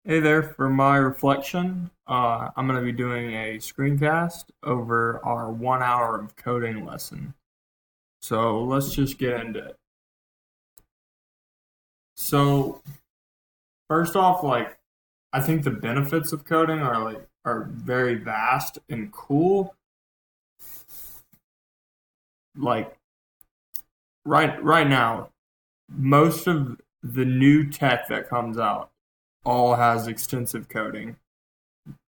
Hey there, for my reflection, I'm going to be doing a screencast over our 1 hour of coding lesson. So let's just get into it. So first off, I think the benefits of coding are very vast and cool. Like right now, most of the new tech that comes out all has extensive coding.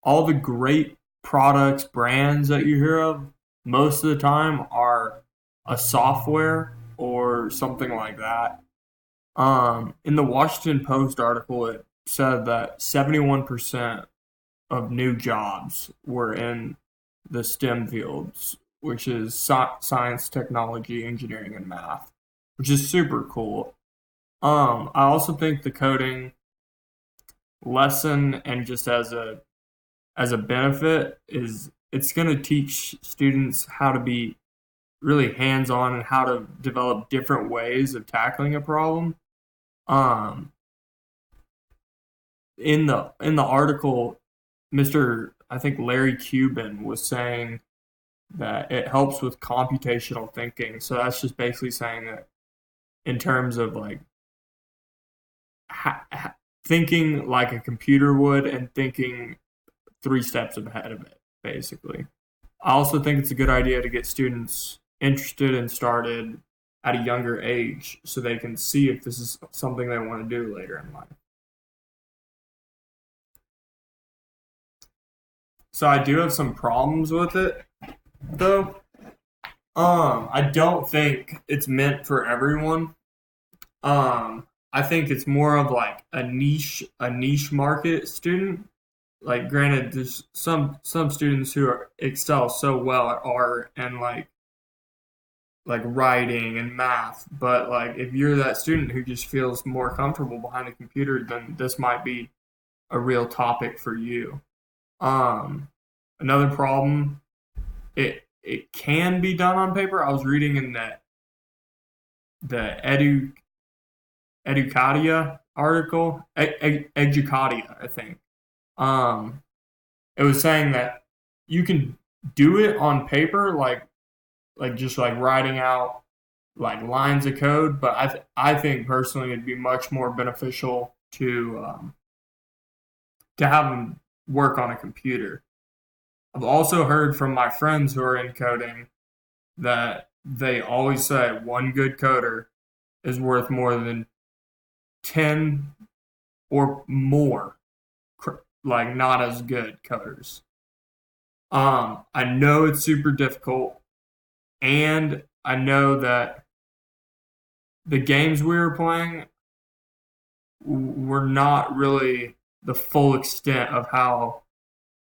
All the great products, brands that you hear of, most of the time are a software or something like that. In the Washington Post article, it said that 71% of new jobs were in the STEM fields, which is science, technology, engineering, and math, which is super cool. I also think the coding lesson and just as a benefit is it's going to teach students how to be really hands-on and how to develop different ways of tackling a problem. Um, in the article, Mr. I think Larry Cuban was saying that it helps with computational thinking. So that's just basically saying that in terms of like ha- ha- thinking like a computer would and thinking three steps ahead of it, basically. I also think it's a good idea to get students interested and started at a younger age so they can see if this is something they want to do later in life. So I do have some problems with it though. I don't think it's meant for everyone. I think it's more of like a niche market student. Like granted there's some students who excel so well at art and like writing and math. But like if you're that student who just feels more comfortable behind a computer, then this might be a real topic for you. Um, Another problem, it can be done on paper. I was reading in the Educadia article, Educadia, I think. Um, it was saying that you can do it on paper, like just like writing out like lines of code, but I think personally it'd be much more beneficial to have them work on a computer. I've also heard from my friends who are in coding that they always say one good coder is worth more than 10 or more like not as good coders. I know it's super difficult, and I know that the games we were playing were not really the full extent of how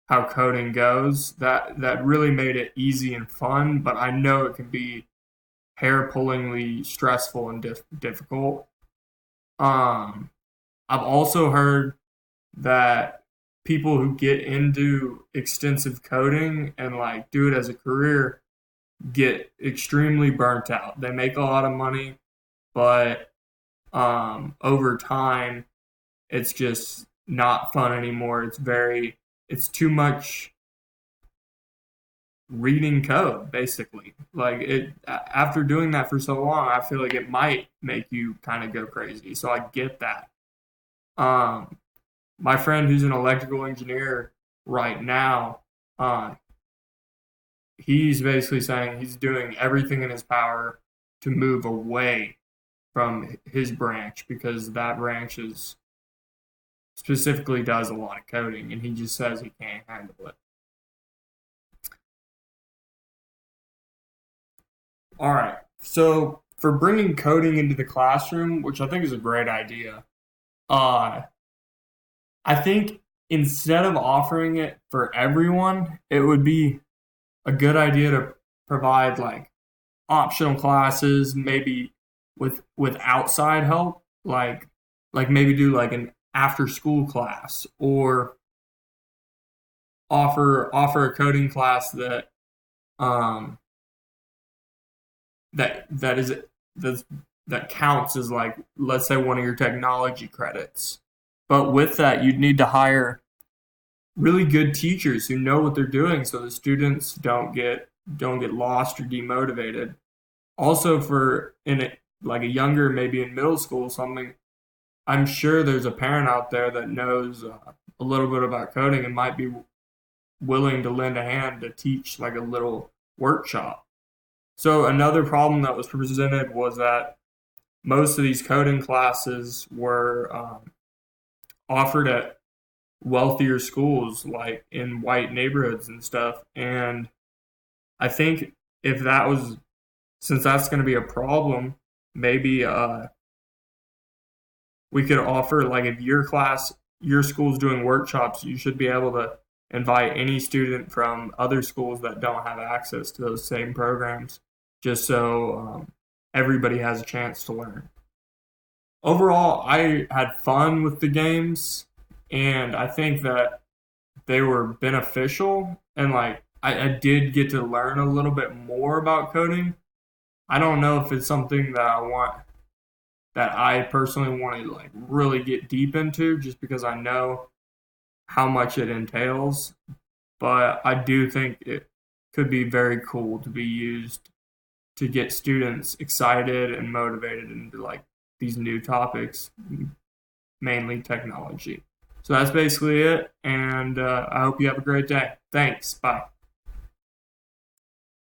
coding goes. That really made it easy and fun, but I know it can be hair pullingly stressful and difficult. Um, I've also heard that people who get into extensive coding and like do it as a career get extremely burnt out. They make a lot of money, but over time, it's just not fun anymore. It's too much reading code, basically. Like after doing that for so long, I feel like it might make you kind of go crazy. So I get that. Um, my friend who's an electrical engineer right now, uh, he's basically saying he's doing everything in his power to move away from his branch because that branch is specifically does a lot of coding, and he just says he can't handle it. All right. So for bringing coding into the classroom, which I think is a great idea, uh, I think instead of offering it for everyone, it would be a good idea to provide like optional classes, maybe with outside help, like maybe do like an after school class or offer a coding class um that is that that counts as like let's say one of your technology credits, But with that, you'd need to hire really good teachers who know what they're doing so the students don't get lost or demotivated. Also for in a, like a younger, maybe in middle school something, I'm sure there's a parent out there that knows a little bit about coding and might be willing to lend a hand to teach like a little workshop. So another problem that was presented was that most of these coding classes were offered at wealthier schools, like in white neighborhoods and stuff. And I think if that was, since that's going to be a problem, maybe we could offer, like, if your school's doing workshops, you should be able to invite any student from other schools that don't have access to those same programs, just so everybody has a chance to learn. Overall, I had fun with the games, and I think that they were beneficial. And like, I did get to learn a little bit more about coding. I don't know if it's something that I personally want to like really get deep into, just because I know how much it entails. But I do think it could be very cool to be used to get students excited and motivated into like these new topics, mainly technology. So that's basically it, and I hope you have a great day. Thanks. Bye.